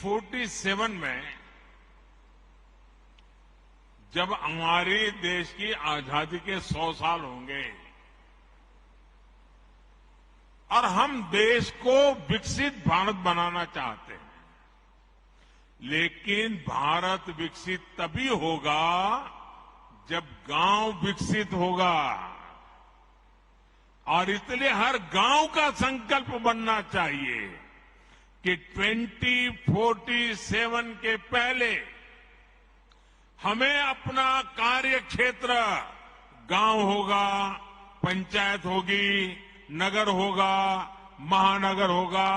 1947 में जब हमारे देश की आजादी के 100 साल होंगे और हम देश को विकसित भारत बनाना चाहते हैं, लेकिन भारत विकसित तभी होगा जब गांव विकसित होगा। और इसलिए हर गांव का संकल्प बनना चाहिए कि 2047 के पहले हमें अपना कार्य क्षेत्र गांव होगा, पंचायत होगी, नगर होगा, महानगर होगा,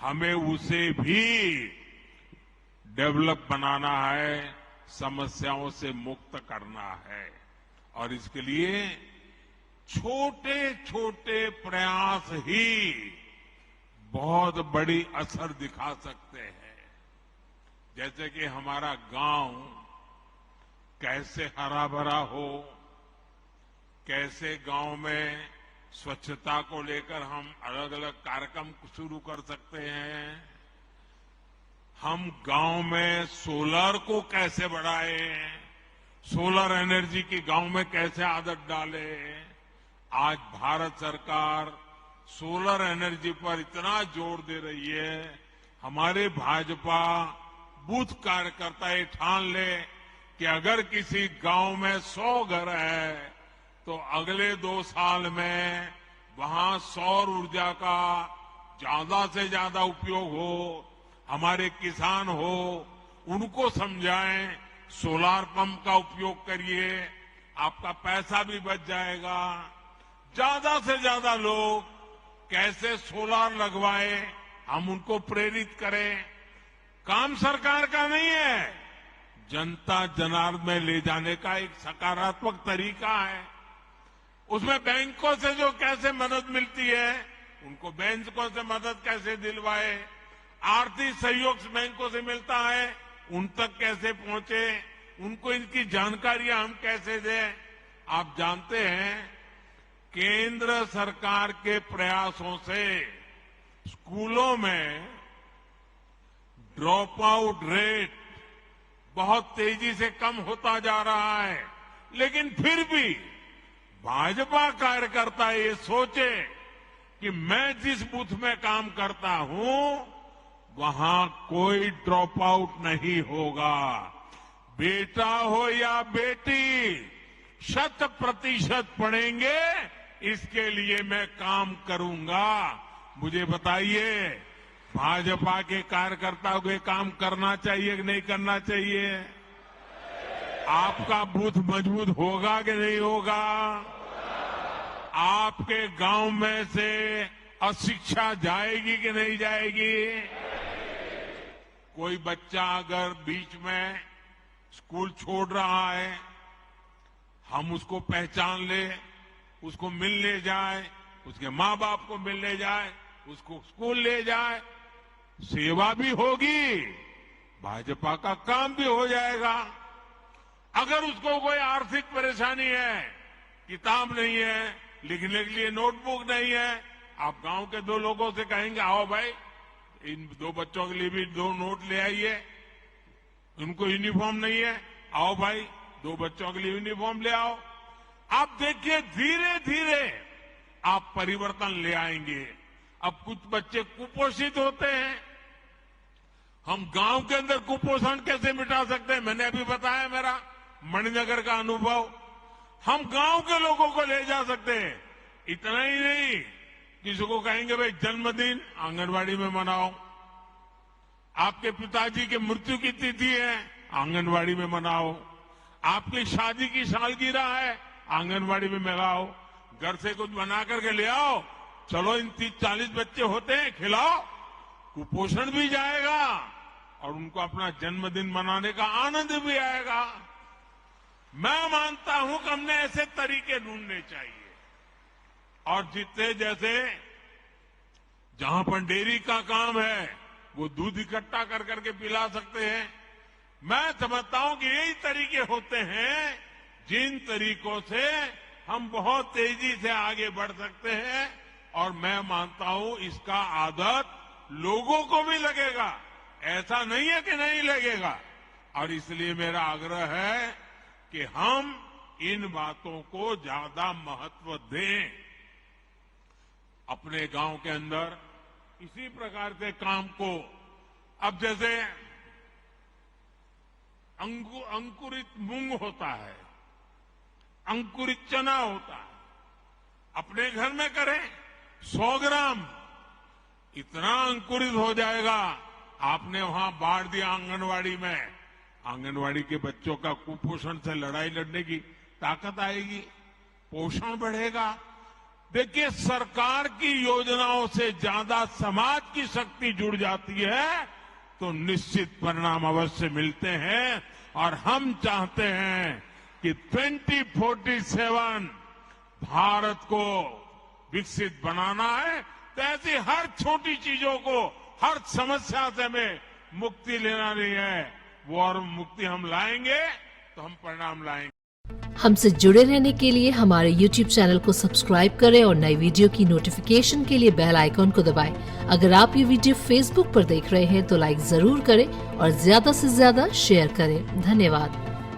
हमें उसे भी डेवलप बनाना है, समस्याओं से मुक्त करना है। और इसके लिए छोटे छोटे प्रयास ही बहुत बड़ी असर दिखा सकते हैं। जैसे कि हमारा गांव कैसे हरा भरा हो, कैसे गांव में स्वच्छता को लेकर हम अलग अलग कार्यक्रम शुरू कर सकते हैं, हम गांव में सोलर को कैसे बढ़ाएं, सोलर एनर्जी की गांव में कैसे आदत डालें। आज भारत सरकार सोलर एनर्जी पर इतना जोर दे रही है, हमारे भाजपा बूथ कार्यकर्ता ये ठान ले कि अगर किसी गांव में 100 घर है तो अगले 2 साल में वहां सौर ऊर्जा का ज्यादा से ज्यादा उपयोग हो। हमारे किसान हो, उनको समझाएं, सोलार पंप का उपयोग करिए, आपका पैसा भी बच जाएगा। ज्यादा से ज्यादा लोग कैसे सोलार लगवाए, हम उनको प्रेरित करें। काम सरकार का नहीं है, जनता जनार्दन में ले जाने का एक सकारात्मक तरीका है। उसमें बैंकों से जो कैसे मदद मिलती है, उनको बैंकों से मदद कैसे दिलवाए, आर्थिक सहयोग बैंकों से मिलता है, उन तक कैसे पहुंचे, उनको इनकी जानकारियां हम कैसे दें। आप जानते हैं केंद्र सरकार के प्रयासों से स्कूलों में ड्रॉप आउट रेट बहुत तेजी से कम होता जा रहा है, लेकिन फिर भी भाजपा कार्यकर्ता ये सोचे कि मैं जिस बूथ में काम करता हूं वहां कोई ड्रॉप आउट नहीं होगा। बेटा हो या बेटी 100% पढ़ेंगे, इसके लिए मैं काम करूंगा। मुझे बताइए, भाजपा के कार्यकर्ताओं को काम करना चाहिए कि नहीं करना चाहिए? आपका बूथ मजबूत होगा कि नहीं होगा? आपके गांव में से अशिक्षा जाएगी कि नहीं जाएगी? कोई बच्चा अगर बीच में स्कूल छोड़ रहा है, हम उसको पहचान ले, उसको मिलने जाए, उसके मां बाप को मिलने जाए, उसको स्कूल ले जाए, सेवा भी होगी, भाजपा का काम भी हो जाएगा। अगर उसको कोई आर्थिक परेशानी है, किताब नहीं है, लिखने के लिए नोटबुक नहीं है, आप गांव के 2 लोगों से कहेंगे आओ भाई इन 2 बच्चों के लिए भी 2 नोट ले आइए, उनको यूनिफॉर्म नहीं है, आओ भाई 2 बच्चों के लिए यूनिफॉर्म ले आओ। आप देखिए धीरे धीरे आप परिवर्तन ले आएंगे। अब कुछ बच्चे कुपोषित होते हैं, हम गांव के अंदर कुपोषण कैसे मिटा सकते हैं? मैंने अभी बताया मेरा मणिनगर का अनुभव। हम गांव के लोगों को ले जा सकते हैं। इतना ही नहीं, किसी को कहेंगे भाई जन्मदिन आंगनवाड़ी में मनाओ, आपके पिताजी की मृत्यु की तिथि है आंगनवाड़ी में मनाओ, आपकी शादी की सालगिरह है आंगनवाड़ी में मनाओ, घर से कुछ बना करके ले आओ, चलो इन 30-40 बच्चे होते हैं खिलाओ, कुपोषण भी जाएगा और उनको अपना जन्मदिन मनाने का आनंद भी आएगा। मैं मानता हूं कि हमने ऐसे तरीके ढूंढने चाहिए। और जितने जैसे जहां पर डेयरी का काम है वो दूध इकट्ठा कर करके पिला सकते हैं। मैं समझता हूं कि यही तरीके होते हैं जिन तरीकों से हम बहुत तेजी से आगे बढ़ सकते हैं। और मैं मानता हूं इसका आदत लोगों को भी लगेगा। ऐसा नहीं है कि नहीं लगेगा। और इसलिए मेरा आग्रह है कि हम इन बातों को ज्यादा महत्व दें। अपने गांव के अंदर इसी प्रकार के काम को, अब जैसे अंकुरित मूंग होता है, अंकुरित चना होता है, अपने घर में करें 100 ग्राम, इतना अंकुरित हो जाएगा। आपने वहां बांट दिया आंगनवाड़ी में, आंगनवाड़ी के बच्चों का कुपोषण से लड़ाई लड़ने की ताकत आएगी, पोषण बढ़ेगा। देखिए, सरकार की योजनाओं से ज्यादा समाज की शक्ति जुड़ जाती है तो निश्चित परिणाम अवश्य मिलते हैं। और हम चाहते हैं कि 2047 भारत को विकसित बनाना है, तो ऐसी हर छोटी चीजों को, हर समस्या से हमें मुक्ति लेना नहीं है। वो और मुक्ति हम लाएंगे तो हम परिणाम लाएंगे। हमसे जुड़े रहने के लिए हमारे YouTube चैनल को सब्सक्राइब करें और नई वीडियो की नोटिफिकेशन के लिए बेल आइकॉन को दबाएं। अगर आप ये वीडियो Facebook पर देख रहे हैं तो लाइक जरूर करें और ज्यादा से ज्यादा शेयर करें। धन्यवाद।